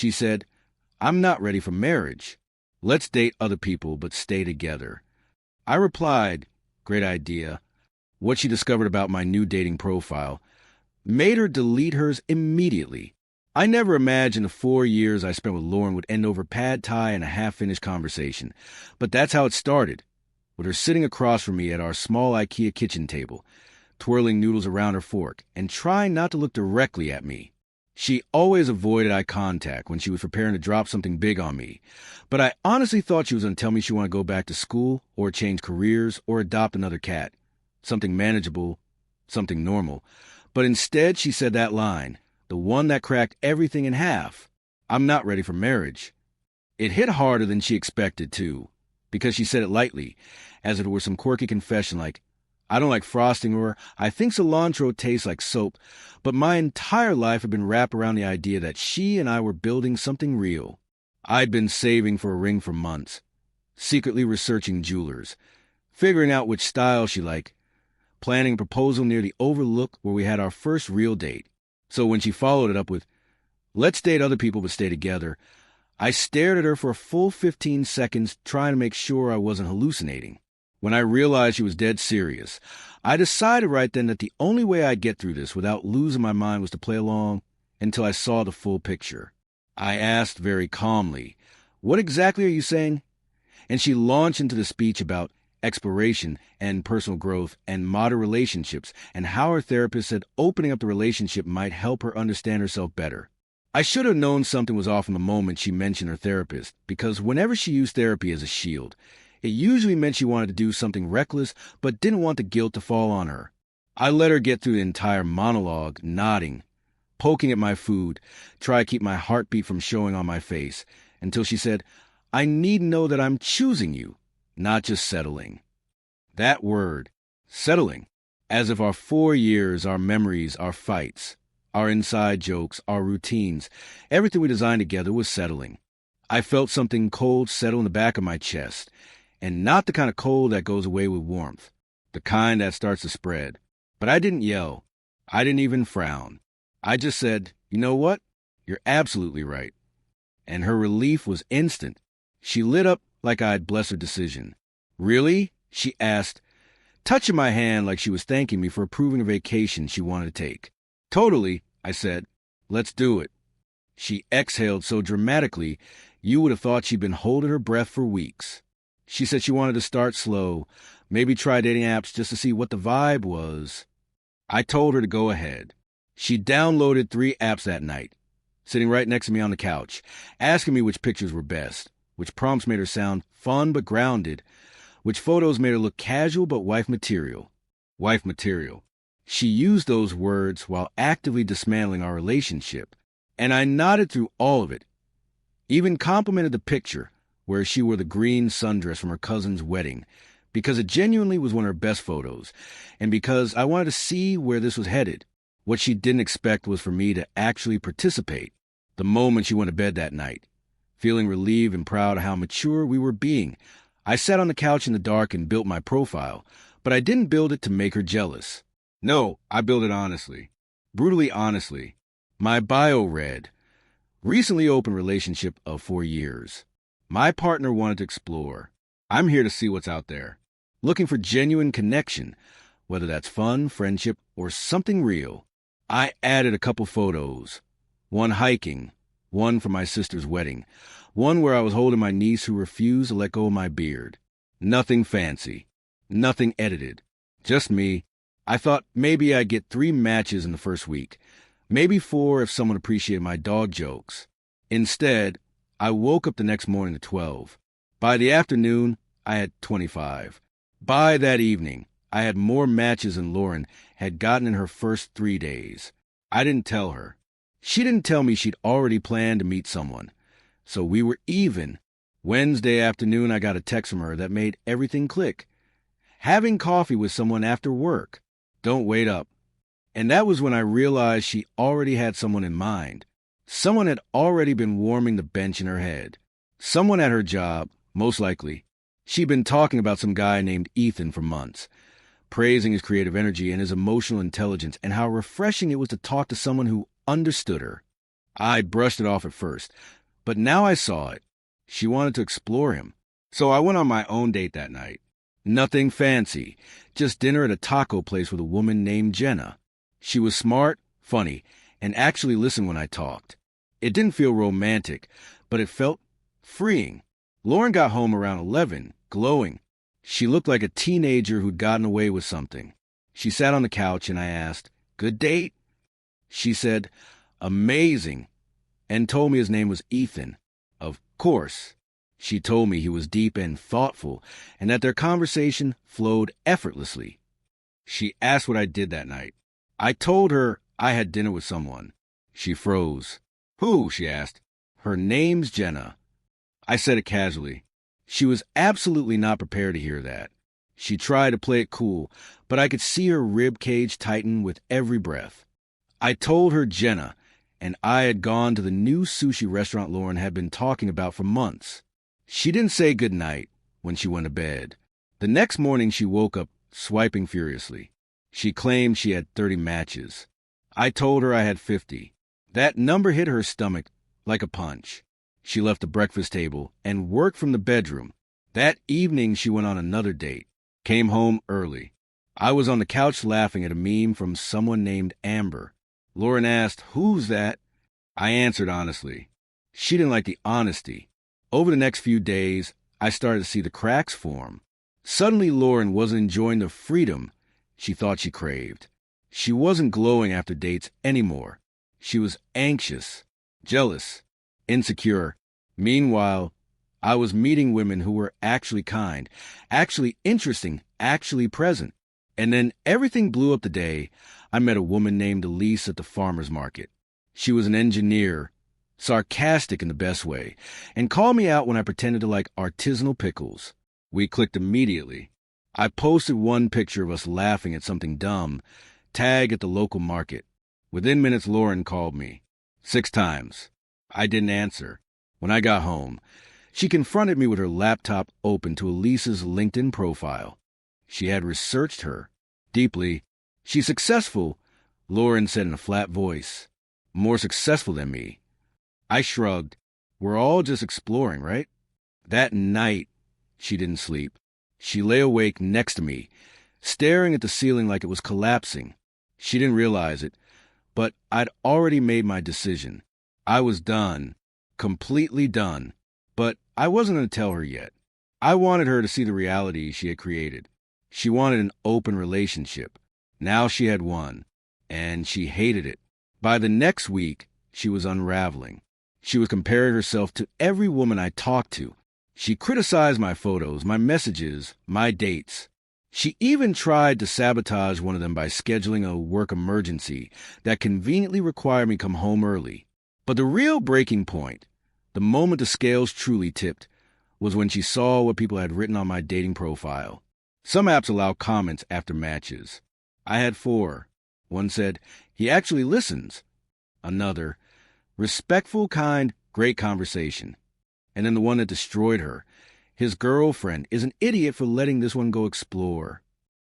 She said, "I'm not ready for marriage. Let's date other people, but stay together." I replied, "Great idea." What she discovered about my new dating profile made her delete hers immediately. I never imagined the 4 years I spent with Lauren would end over pad thai and a half-finished conversation. But that's how it started, with her sitting across from me at our small IKEA kitchen table, twirling noodles around her fork, and trying not to look directly at me. She always avoided eye contact when she was preparing to drop something big on me, but I honestly thought she was going to tell me she wanted to go back to school, or change careers, or adopt another cat. Something manageable, something normal. But instead, she said that line, the one that cracked everything in half. "I'm not ready for marriage." It hit harder than she expected, too, because she said it lightly, as if it were some quirky confession like, "I don't like frosting," or "I think cilantro tastes like soap," but my entire life had been wrapped around the idea that she and I were building something real. I'd been saving for a ring for months, secretly researching jewelers, figuring out which style she liked, planning a proposal near the overlook where we had our first real date. So when she followed it up with, "Let's date other people but stay together," I stared at her for a full 15 seconds, trying to make sure I wasn't hallucinating. When I realized she was dead serious, I decided right then that the only way I'd get through this without losing my mind was to play along until I saw the full picture. I asked very calmly, "What exactly are you saying?" And she launched into the speech about exploration and personal growth and modern relationships, and how her therapist said opening up the relationship might help her understand herself better. I should have known something was off from the moment she mentioned her therapist, because whenever she used therapy as a shield, it usually meant she wanted to do something reckless but didn't want the guilt to fall on her. I let her get through the entire monologue, nodding, poking at my food, try to keep my heartbeat from showing on my face, until she said, "I need to know that I'm choosing you, not just settling." That word, settling, as if our 4 years, our memories, our fights, our inside jokes, our routines, everything we designed together was settling. I felt something cold settle in the back of my chest, and not the kind of cold that goes away with warmth, the kind that starts to spread. But I didn't yell. I didn't even frown. I just said, "You know what? You're absolutely right." And her relief was instant. She lit up like I'd blessed her decision. "Really?" she asked, touching my hand like she was thanking me for approving a vacation she wanted to take. "Totally," I said. "Let's do it." She exhaled so dramatically, you would have thought she'd been holding her breath for weeks. She said she wanted to start slow, maybe try dating apps just to see what the vibe was. I told her to go ahead. She downloaded 3 apps that night, sitting right next to me on the couch, asking me which pictures were best, which prompts made her sound fun but grounded, which photos made her look casual but wife material. Wife material. She used those words while actively dismantling our relationship, and I nodded through all of it. Even complimented the picture, where she wore the green sundress from her cousin's wedding, because it genuinely was one of her best photos, and because I wanted to see where this was headed. What she didn't expect was for me to actually participate. The moment she went to bed that night, feeling relieved and proud of how mature we were being, I sat on the couch in the dark and built my profile, but I didn't build it to make her jealous. No, I built it honestly. Brutally honestly. My bio read, "Recently open relationship of 4 years. My partner wanted to explore. I'm here to see what's out there. Looking for genuine connection, whether that's fun, friendship, or something real." I added a couple photos. One hiking, one from my sister's wedding, one where I was holding my niece who refused to let go of my beard. Nothing fancy. Nothing edited. Just me. I thought maybe I'd get 3 matches in the first week. Maybe 4 if someone appreciated my dog jokes. Instead, I woke up the next morning to 12. By the afternoon, I had 25. By that evening, I had more matches than Lauren had gotten in her first 3 days. I didn't tell her. She didn't tell me she'd already planned to meet someone. So we were even. Wednesday afternoon, I got a text from her that made everything click. Having coffee with someone after work. Don't wait up. And that was when I realized she already had someone in mind. Someone had already been warming the bench in her head. Someone at her job, most likely. She'd been talking about some guy named Ethan for months, praising his creative energy and his emotional intelligence and how refreshing it was to talk to someone who understood her. I brushed it off at first, but now I saw it. She wanted to explore him. So I went on my own date that night. Nothing fancy, just dinner at a taco place with a woman named Jenna. She was smart, funny, and actually listened when I talked. It didn't feel romantic, but it felt freeing. Lauren got home around 11, glowing. She looked like a teenager who'd gotten away with something. She sat on the couch and I asked, "Good date?" She said, "Amazing," and told me his name was Ethan. Of course. She told me he was deep and thoughtful, and that their conversation flowed effortlessly. She asked what I did that night. I told her I had dinner with someone. She froze. "Who?" she asked. "Her name's Jenna." I said it casually. She was absolutely not prepared to hear that. She tried to play it cool, but I could see her rib cage tighten with every breath. I told her Jenna, and I had gone to the new sushi restaurant Lauren had been talking about for months. She didn't say goodnight when she went to bed. The next morning she woke up swiping furiously. She claimed she had 30 matches. I told her I had 50. That number hit her stomach like a punch. She left the breakfast table and worked from the bedroom. That evening she went on another date. Came home early. I was on the couch laughing at a meme from someone named Amber. Lauren asked, "Who's that?" I answered honestly. She didn't like the honesty. Over the next few days, I started to see the cracks form. Suddenly, Lauren wasn't enjoying the freedom she thought she craved. She wasn't glowing after dates anymore. She was anxious, jealous, insecure. Meanwhile, I was meeting women who were actually kind, actually interesting, actually present. And then everything blew up the day I met a woman named Elise at the farmer's market. She was an engineer, sarcastic in the best way, and called me out when I pretended to like artisanal pickles. We clicked immediately. I posted one picture of us laughing at something dumb, tag at the local market. Within minutes, Lauren called me. 6 times. I didn't answer. When I got home, she confronted me with her laptop open to Elise's LinkedIn profile. She had researched her deeply. "She's successful," Lauren said in a flat voice. "More successful than me." I shrugged. "We're all just exploring, right?" That night, she didn't sleep. She lay awake next to me, staring at the ceiling like it was collapsing. She didn't realize it, but I'd already made my decision. I was done, completely done, but I wasn't going to tell her yet. I wanted her to see the reality she had created. She wanted an open relationship. Now she had one, and she hated it. By the next week, she was unraveling. She was comparing herself to every woman I talked to. She criticized my photos, my messages, my dates. She even tried to sabotage one of them by scheduling a work emergency that conveniently required me come home early. But the real breaking point, the moment the scales truly tipped, was when she saw what people had written on my dating profile. Some apps allow comments after matches. I had 4. One said, "He actually listens." Another, "Respectful, kind, great conversation." And then the one that destroyed her, "His girlfriend is an idiot for letting this one go explore."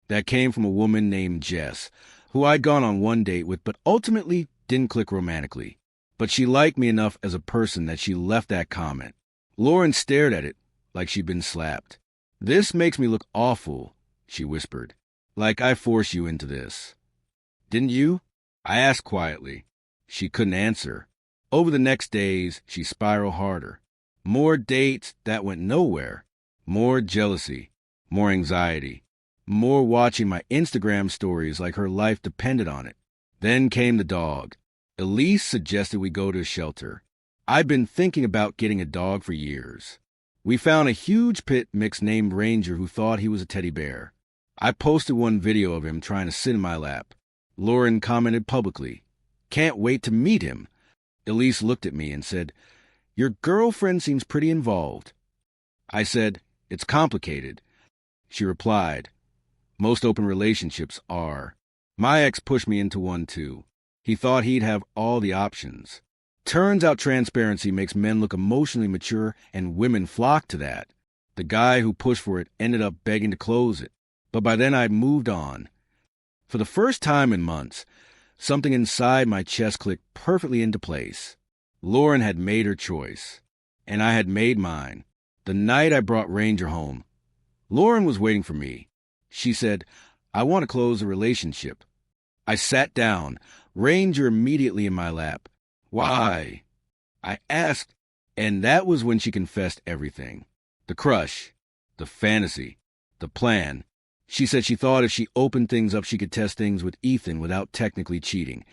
That came from a woman named Jess, who I'd gone on one date with but ultimately didn't click romantically. But she liked me enough as a person that she left that comment. Lauren stared at it like she'd been slapped. "This makes me look awful," she whispered. "Like I forced you into this." "Didn't you?" I asked quietly. She couldn't answer. Over the next days, she spiraled harder. More dates that went nowhere. More jealousy. More anxiety. More watching my Instagram stories like her life depended on it. Then came the dog. Elise suggested we go to a shelter. I'd been thinking about getting a dog for years. We found a huge pit mix named Ranger who thought he was a teddy bear. I posted one video of him trying to sit in my lap. Lauren commented publicly, "Can't wait to meet him." Elise looked at me and said, "Your girlfriend seems pretty involved." I said, "It's complicated." She replied, "Most open relationships are." My ex pushed me into one too. He thought he'd have all the options. Turns out transparency makes men look emotionally mature, and women flock to that. The guy who pushed for it ended up begging to close it. But by then I'd moved on. For the first time in months, something inside my chest clicked perfectly into place. Lauren had made her choice, and I had made mine. The night I brought Ranger home, Lauren was waiting for me. She said, "I want to close the relationship." I sat down, Ranger immediately in my lap. "Why?" I asked, and that was when she confessed everything. The crush, the fantasy, the plan. She said she thought if she opened things up, she could test things with Ethan without technically cheating,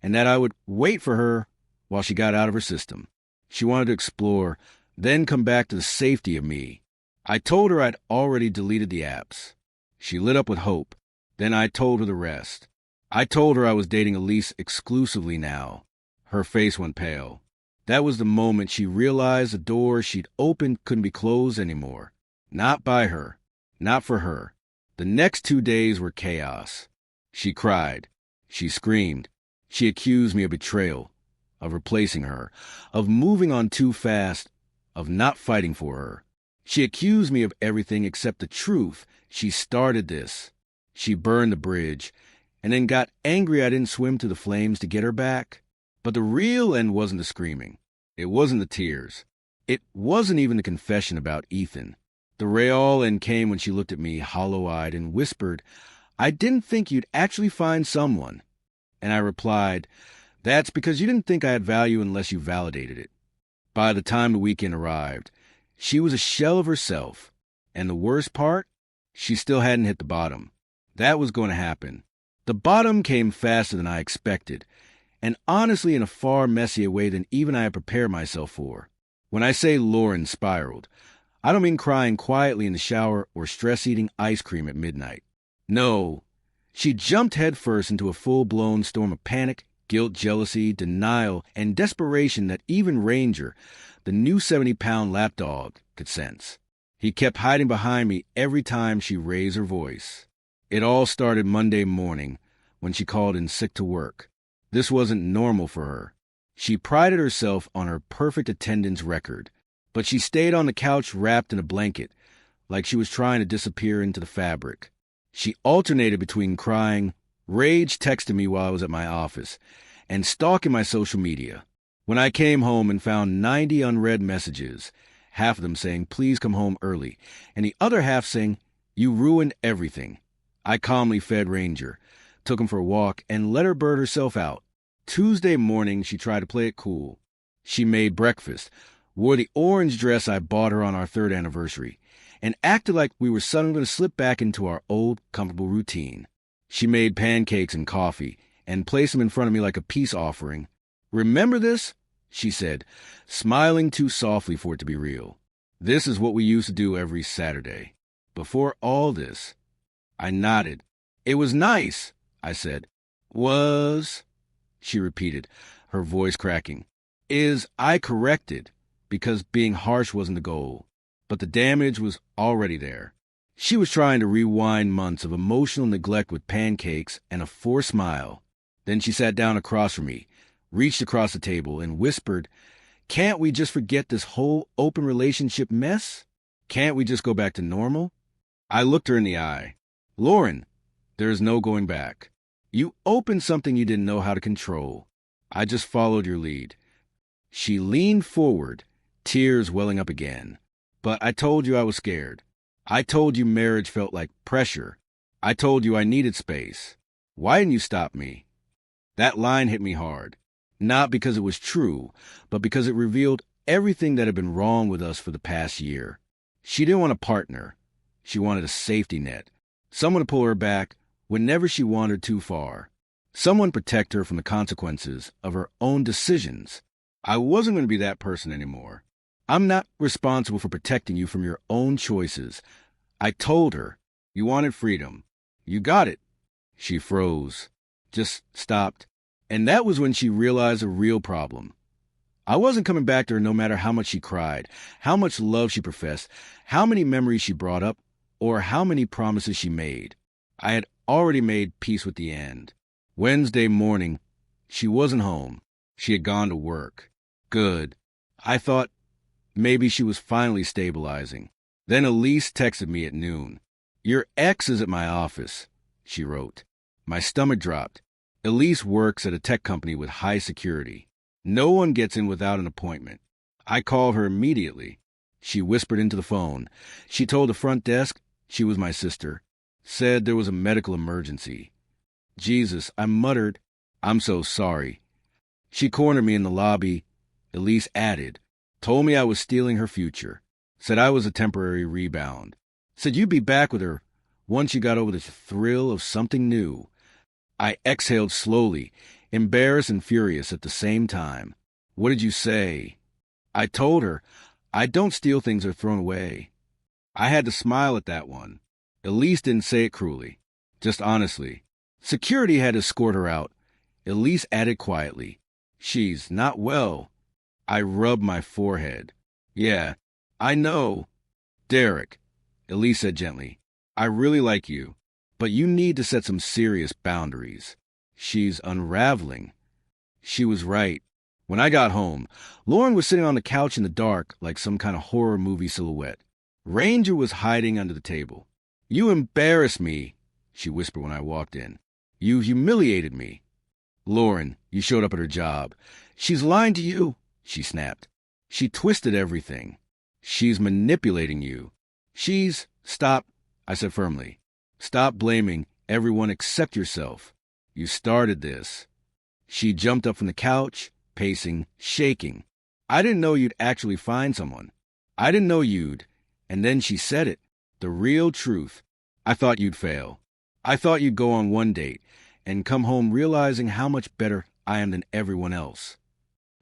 and that I would wait for her while she got out of her system. She wanted to explore, then come back to the safety of me. I told her I'd already deleted the apps. She lit up with hope. Then I told her the rest. I told her I was dating Elise exclusively now. Her face went pale. That was the moment she realized the door she'd opened couldn't be closed anymore. Not by her. Not for her. The next 2 days were chaos. She cried. She screamed. She accused me of betrayal, of replacing her, of moving on too fast, of not fighting for her. She accused me of everything except the truth. She started this. She burned the bridge, and then got angry I didn't swim to the flames to get her back. But the real end wasn't the screaming. It wasn't the tears. It wasn't even the confession about Ethan. The real end came when she looked at me hollow-eyed and whispered, "I didn't think you'd actually find someone." And I replied, "That's because you didn't think I had value unless you validated it." By the time the weekend arrived, she was a shell of herself. And the worst part? She still hadn't hit the bottom. That was going to happen. The bottom came faster than I expected, and honestly in a far messier way than even I had prepared myself for. When I say Lauren spiraled, I don't mean crying quietly in the shower or stress-eating ice cream at midnight. No, she jumped headfirst into a full-blown storm of panic, guilt, jealousy, denial, and desperation that even Ranger, the new 70-pound lapdog, could sense. He kept hiding behind me every time she raised her voice. It all started Monday morning when she called in sick to work. This wasn't normal for her. She prided herself on her perfect attendance record, but she stayed on the couch wrapped in a blanket, like she was trying to disappear into the fabric. She alternated between crying, rage texting me while I was at my office, and stalking my social media. When I came home and found 90 unread messages, half of them saying, "Please come home early," and the other half saying, "You ruined everything," I calmly fed Ranger, took him for a walk, and let her bird herself out. Tuesday morning, she tried to play it cool. She made breakfast, wore the orange dress I bought her on our 3rd anniversary, and acted like we were suddenly going to slip back into our old, comfortable routine. She made pancakes and coffee, and placed them in front of me like a peace offering. "Remember this?" she said, smiling too softly for it to be real. "This is what we used to do every Saturday. Before all this." I nodded. "It was nice," I said. "Was," she repeated, her voice cracking. I corrected, because being harsh wasn't the goal. But the damage was already there. She was trying to rewind months of emotional neglect with pancakes and a forced smile. Then she sat down across from me, reached across the table, and whispered, "Can't we just forget this whole open relationship mess? Can't we just go back to normal?" I looked her in the eye. "Lauren, there is no going back. You opened something you didn't know how to control. I just followed your lead." She leaned forward, tears welling up again. "But I told you I was scared. I told you marriage felt like pressure. I told you I needed space. Why didn't you stop me?" That line hit me hard. Not because it was true, but because it revealed everything that had been wrong with us for the past year. She didn't want a partner. She wanted a safety net. Someone to pull her back whenever she wandered too far. Someone to protect her from the consequences of her own decisions. I wasn't going to be that person anymore. "I'm not responsible for protecting you from your own choices." I told her. "You wanted freedom. You got it." She froze, just stopped. And that was when she realized the real problem. I wasn't coming back to her no matter how much she cried, how much love she professed, how many memories she brought up, or how many promises she made. I had already made peace with the end. Wednesday morning, she wasn't home. She had gone to work. Good. I thought maybe she was finally stabilizing. Then Elise texted me at noon. "Your ex is at my office," she wrote. My stomach dropped. Elise works at a tech company with high security. No one gets in without an appointment. I called her immediately. She whispered into the phone. She told the front desk she was my sister. Said there was a medical emergency. Jesus, I muttered, I'm so sorry. She cornered me in the lobby. Elise added, told me I was stealing her future. Said I was a temporary rebound. Said you'd be back with her once you got over the thrill of something new. I exhaled slowly, embarrassed and furious at the same time. What did you say? I told her, I don't steal things that are thrown away. I had to smile at that one. Elise didn't say it cruelly, just honestly. Security had to escort her out. Elise added quietly, she's not well. I rubbed my forehead. Yeah, I know. Derek, Elise said gently, I really like you, but you need to set some serious boundaries. She's unraveling. She was right. When I got home, Lauren was sitting on the couch in the dark like some kind of horror movie silhouette. Ranger was hiding under the table. You embarrassed me, she whispered when I walked in. You humiliated me. Lauren, you showed up at her job. She's lying to you, she snapped. She twisted everything. She's manipulating you. Stop, I said firmly. Stop blaming everyone except yourself. You started this. She jumped up from the couch, pacing, shaking. I didn't know you'd actually find someone. I didn't know you'd. And then she said it. The real truth. I thought you'd fail. I thought you'd go on one date and come home realizing how much better I am than everyone else.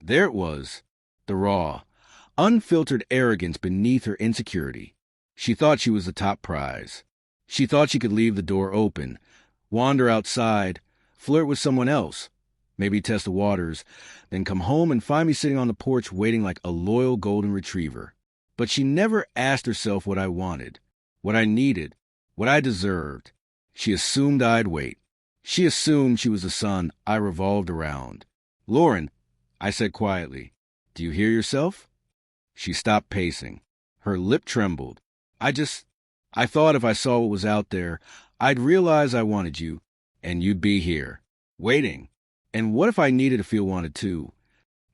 There it was. The raw, unfiltered arrogance beneath her insecurity. She thought she was the top prize. She thought she could leave the door open, wander outside, flirt with someone else, maybe test the waters, then come home and find me sitting on the porch waiting like a loyal golden retriever. But she never asked herself what I wanted, what I needed, what I deserved. She assumed I'd wait. She assumed she was the sun I revolved around. Lauren, I said quietly, do you hear yourself? She stopped pacing. Her lip trembled. I thought if I saw what was out there, I'd realize I wanted you, and you'd be here, waiting. And what if I needed to feel wanted too?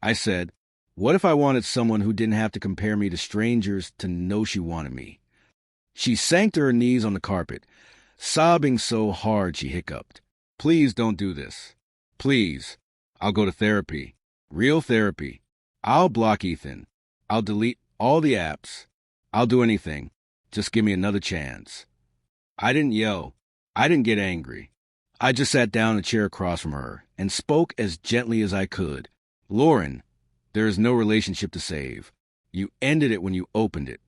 I said, what if I wanted someone who didn't have to compare me to strangers to know she wanted me? She sank to her knees on the carpet, sobbing so hard she hiccuped. Please don't do this. Please. I'll go to therapy. Real therapy. I'll block Ethan. I'll delete all the apps. I'll do anything. Just give me another chance. I didn't yell. I didn't get angry. I just sat down in a chair across from her and spoke as gently as I could. Lauren, there is no relationship to save. You ended it when you opened it.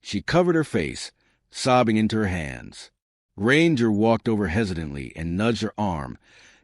She covered her face, sobbing into her hands. Ranger walked over hesitantly and nudged her arm,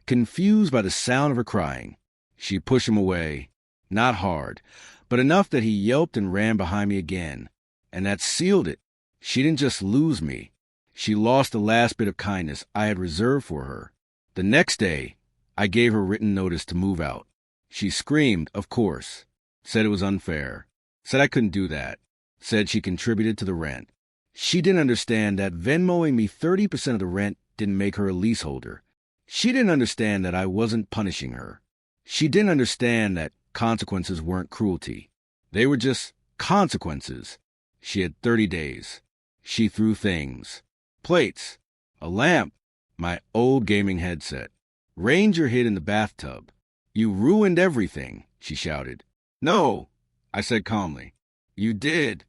confused by the sound of her crying. She pushed him away, not hard, but enough that he yelped and ran behind me again. And that sealed it. She didn't just lose me. She lost the last bit of kindness I had reserved for her. The next day, I gave her written notice to move out. She screamed, of course, said it was unfair, said I couldn't do that, said she contributed to the rent. She didn't understand that Venmoing me 30% of the rent didn't make her a leaseholder. She didn't understand that I wasn't punishing her. She didn't understand that consequences weren't cruelty. They were just consequences. She had 30 days. She threw things. Plates. A lamp. My old gaming headset. Ranger hid in the bathtub. You ruined everything, she shouted. No, I said calmly. You did.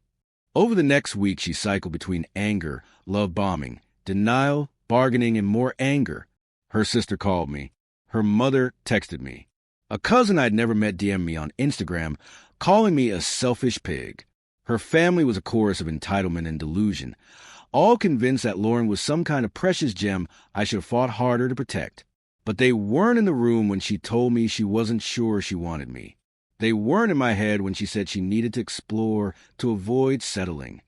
Over the next week, she cycled between anger, love bombing, denial, bargaining, and more anger. Her sister called me. Her mother texted me. A cousin I'd never met DM'd me on Instagram, calling me a selfish pig. Her family was a chorus of entitlement and delusion, all convinced that Lauren was some kind of precious gem I should have fought harder to protect. But they weren't in the room when she told me she wasn't sure she wanted me. They weren't in my head when she said she needed to explore to avoid settling.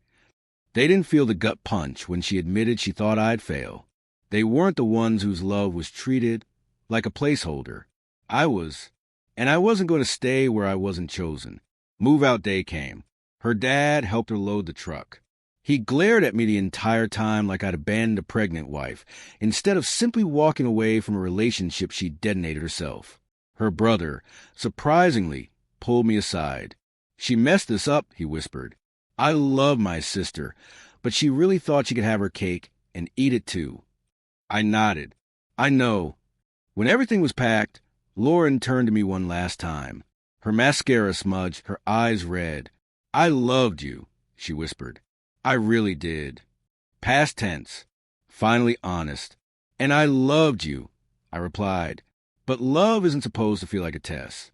They didn't feel the gut punch when she admitted she thought I'd fail. They weren't the ones whose love was treated like a placeholder. I was, and I wasn't going to stay where I wasn't chosen. Move-out day came. Her dad helped her load the truck. He glared at me the entire time like I'd abandoned a pregnant wife, instead of simply walking away from a relationship she detonated herself. Her brother, surprisingly, pulled me aside. "She messed this up," he whispered. "I love my sister, but she really thought she could have her cake and eat it too." I nodded. "I know." When everything was packed, Lauren turned to me one last time. Her mascara smudged, her eyes red. "I loved you," she whispered. "I really did." Past tense. Finally honest. "And I loved you," I replied. "But love isn't supposed to feel like a test."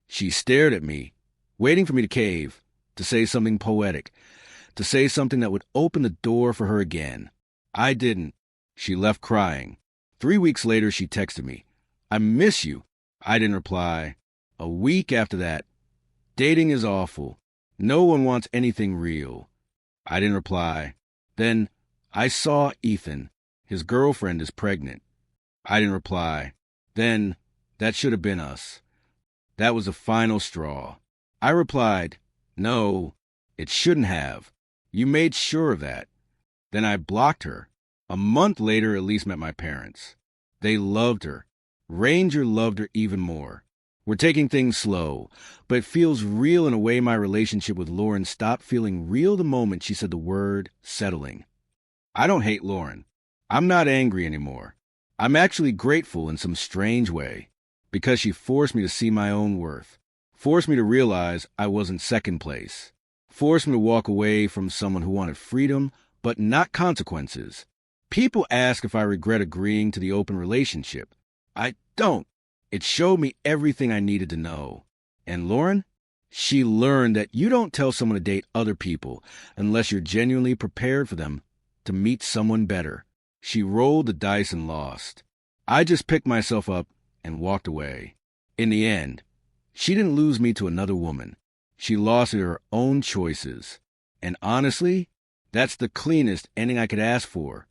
She stared at me, waiting for me to cave, to say something poetic, to say something that would open the door for her again. I didn't. She left crying. 3 weeks later, she texted me, "I miss you." I didn't reply. A week after that, "Dating is awful. No one wants anything real." I didn't reply. Then, "I saw Ethan. His girlfriend is pregnant." I didn't reply. Then, "That should have been us." That was the final straw. I replied, "No, it shouldn't have. You made sure of that." Then I blocked her. A month later, Elise met my parents. They loved her. Ranger loved her even more. We're taking things slow, but it feels real in a way my relationship with Lauren stopped feeling real the moment she said the word settling. I don't hate Lauren. I'm not angry anymore. I'm actually grateful in some strange way, because she forced me to see my own worth, forced me to realize I wasn't second place, forced me to walk away from someone who wanted freedom, but not consequences. People ask if I regret agreeing to the open relationship. I don't. It showed me everything I needed to know. And Lauren? She learned that you don't tell someone to date other people unless you're genuinely prepared for them to meet someone better. She rolled the dice and lost. I just picked myself up and walked away. In the end, she didn't lose me to another woman. She lost to her own choices. And honestly, that's the cleanest ending I could ask for.